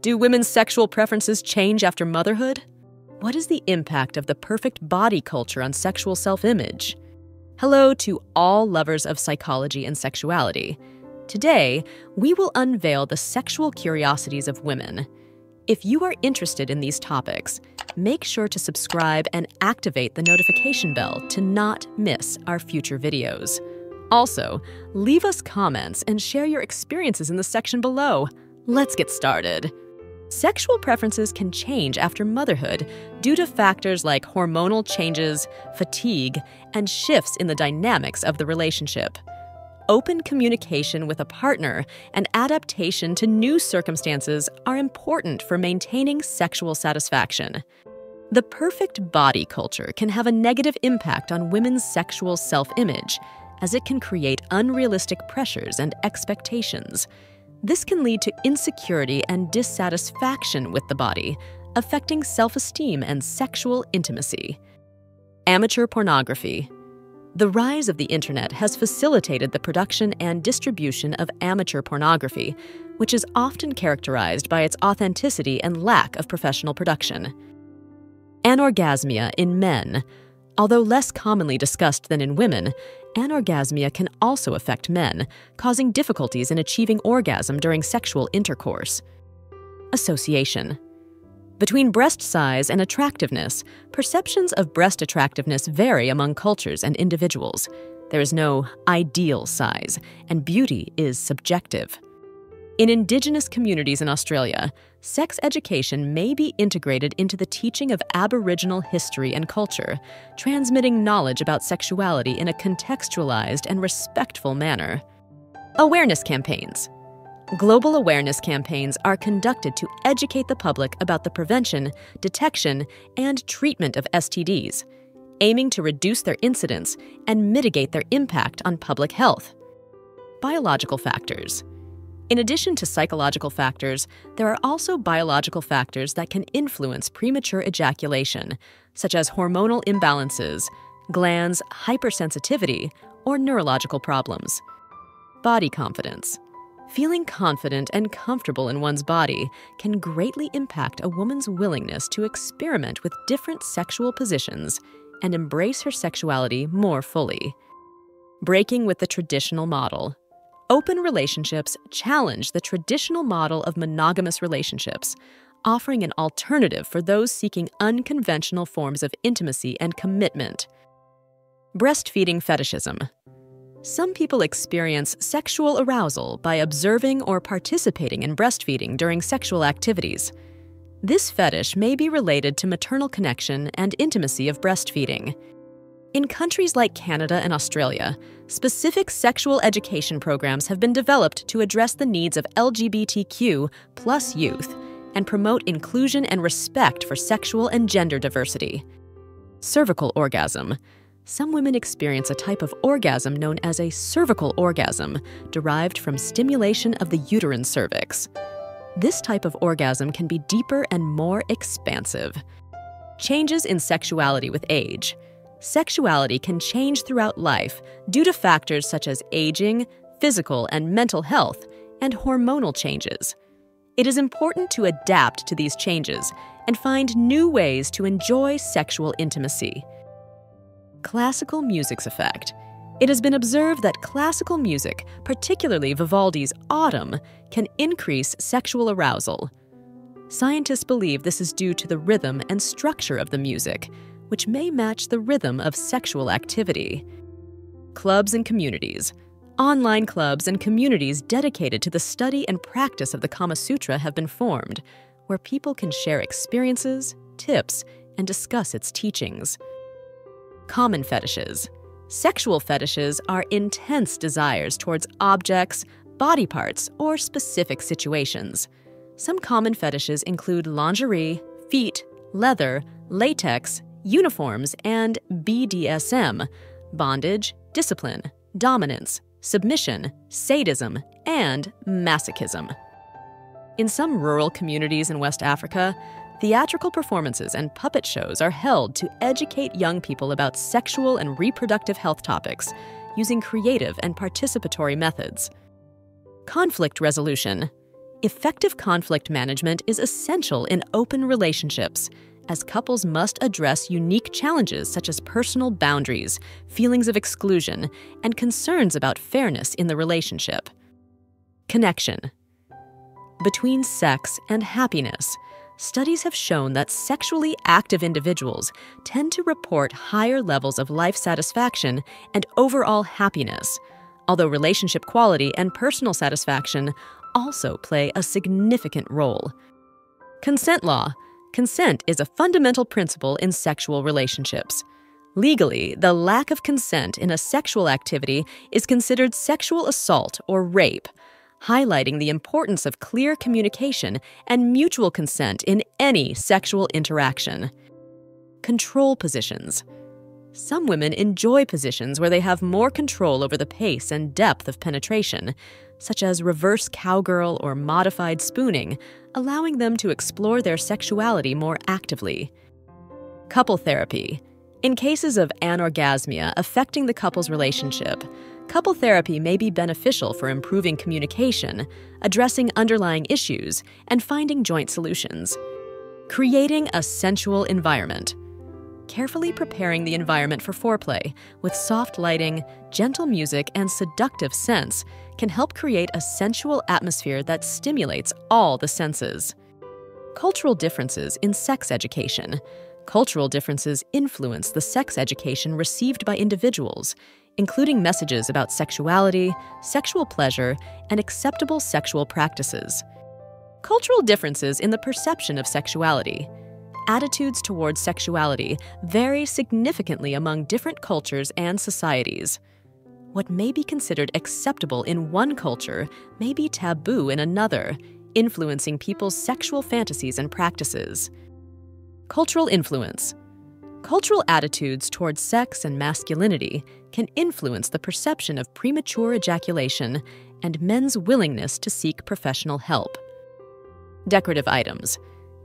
Do women's sexual preferences change after motherhood? What is the impact of the perfect body culture on sexual self-image? Hello to all lovers of psychology and sexuality. Today, we will unveil the sexual curiosities of women. If you are interested in these topics, make sure to subscribe and activate the notification bell to not miss our future videos. Also, leave us comments and share your experiences in the section below. Let's get started. Sexual preferences can change after motherhood due to factors like hormonal changes, fatigue, and shifts in the dynamics of the relationship. Open communication with a partner and adaptation to new circumstances are important for maintaining sexual satisfaction. The perfect body culture can have a negative impact on women's sexual self-image, as it can create unrealistic pressures and expectations. This can lead to insecurity and dissatisfaction with the body, affecting self-esteem and sexual intimacy. Amateur pornography. The rise of the internet has facilitated the production and distribution of amateur pornography, which is often characterized by its authenticity and lack of professional production. Anorgasmia in men. Although less commonly discussed than in women, anorgasmia can also affect men, causing difficulties in achieving orgasm during sexual intercourse. Association. Between breast size and attractiveness, perceptions of breast attractiveness vary among cultures and individuals. There is no ideal size, and beauty is subjective. In Indigenous communities in Australia, sex education may be integrated into the teaching of Aboriginal history and culture, transmitting knowledge about sexuality in a contextualized and respectful manner. Awareness campaigns. Global awareness campaigns are conducted to educate the public about the prevention, detection, and treatment of STDs, aiming to reduce their incidence and mitigate their impact on public health. Biological factors. In addition to psychological factors, there are also biological factors that can influence premature ejaculation, such as hormonal imbalances, glands hypersensitivity, or neurological problems. Body confidence. Feeling confident and comfortable in one's body can greatly impact a woman's willingness to experiment with different sexual positions and embrace her sexuality more fully. Breaking with the traditional model. Open relationships challenge the traditional model of monogamous relationships, offering an alternative for those seeking unconventional forms of intimacy and commitment. Breastfeeding fetishism. Some people experience sexual arousal by observing or participating in breastfeeding during sexual activities. This fetish may be related to maternal connection and intimacy of breastfeeding. In countries like Canada and Australia, specific sexual education programs have been developed to address the needs of LGBTQ+ youth and promote inclusion and respect for sexual and gender diversity. Cervical orgasm. Some women experience a type of orgasm known as a cervical orgasm, derived from stimulation of the uterine cervix. This type of orgasm can be deeper and more expansive. Changes in sexuality with age. Sexuality can change throughout life due to factors such as aging, physical and mental health, and hormonal changes. It is important to adapt to these changes and find new ways to enjoy sexual intimacy. Classical music's effect. It has been observed that classical music, particularly Vivaldi's Autumn, can increase sexual arousal. Scientists believe this is due to the rhythm and structure of the music, which may match the rhythm of sexual activity. Clubs and communities. Online clubs and communities dedicated to the study and practice of the Kama Sutra have been formed, where people can share experiences, tips, and discuss its teachings. Common fetishes. Sexual fetishes are intense desires towards objects, body parts, or specific situations. Some common fetishes include lingerie, feet, leather, latex, uniforms, and BDSM, bondage, discipline, dominance, submission, sadism, and masochism. In some rural communities in West Africa, theatrical performances and puppet shows are held to educate young people about sexual and reproductive health topics using creative and participatory methods. Conflict resolution. Effective conflict management is essential in open relationships, as couples must address unique challenges such as personal boundaries, feelings of exclusion, and concerns about fairness in the relationship. Connection. Between sex and happiness, studies have shown that sexually active individuals tend to report higher levels of life satisfaction and overall happiness, although relationship quality and personal satisfaction also play a significant role. Consent law. Consent is a fundamental principle in sexual relationships. Legally, the lack of consent in a sexual activity is considered sexual assault or rape, highlighting the importance of clear communication and mutual consent in any sexual interaction. Control positions. Some women enjoy positions where they have more control over the pace and depth of penetration, such as reverse cowgirl or modified spooning, allowing them to explore their sexuality more actively. Couple therapy. In cases of anorgasmia affecting the couple's relationship, couple therapy may be beneficial for improving communication, addressing underlying issues, and finding joint solutions. Creating a sensual environment. Carefully preparing the environment for foreplay with soft lighting, gentle music, and seductive scents can help create a sensual atmosphere that stimulates all the senses. Cultural differences in sex education. Cultural differences influence the sex education received by individuals, including messages about sexuality, sexual pleasure, and acceptable sexual practices. Cultural differences in the perception of sexuality. Attitudes towards sexuality vary significantly among different cultures and societies. What may be considered acceptable in one culture may be taboo in another, influencing people's sexual fantasies and practices. Cultural influence. Cultural attitudes towards sex and masculinity can influence the perception of premature ejaculation and men's willingness to seek professional help. Decorative items.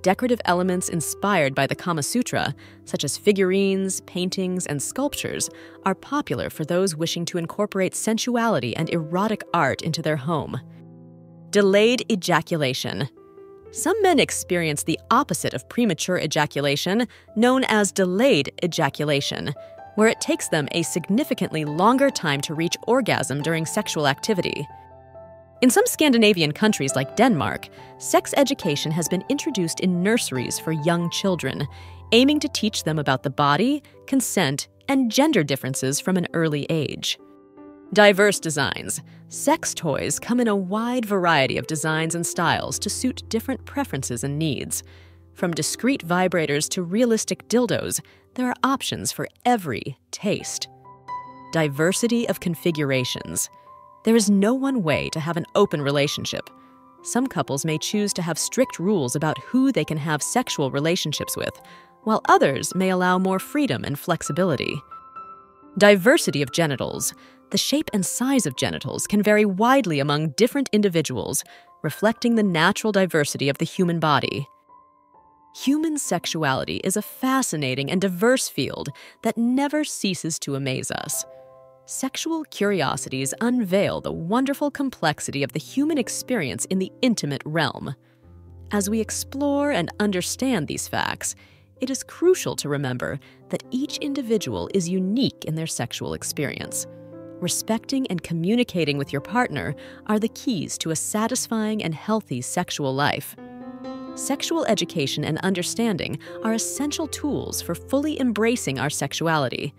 Decorative elements inspired by the Kama Sutra, such as figurines, paintings, and sculptures, are popular for those wishing to incorporate sensuality and erotic art into their home. Delayed ejaculation. Some men experience the opposite of premature ejaculation, known as delayed ejaculation, where it takes them a significantly longer time to reach orgasm during sexual activity. In some Scandinavian countries like Denmark, sex education has been introduced in nurseries for young children, aiming to teach them about the body, consent, and gender differences from an early age. Diverse designs. Sex toys come in a wide variety of designs and styles to suit different preferences and needs. From discreet vibrators to realistic dildos, there are options for every taste. Diversity of configurations. There is no one way to have an open relationship. Some couples may choose to have strict rules about who they can have sexual relationships with, while others may allow more freedom and flexibility. Diversity of genitals. The shape and size of genitals can vary widely among different individuals, reflecting the natural diversity of the human body. Human sexuality is a fascinating and diverse field that never ceases to amaze us. Sexual curiosities unveil the wonderful complexity of the human experience in the intimate realm. As we explore and understand these facts, it is crucial to remember that each individual is unique in their sexual experience. Respecting and communicating with your partner are the keys to a satisfying and healthy sexual life. Sexual education and understanding are essential tools for fully embracing our sexuality.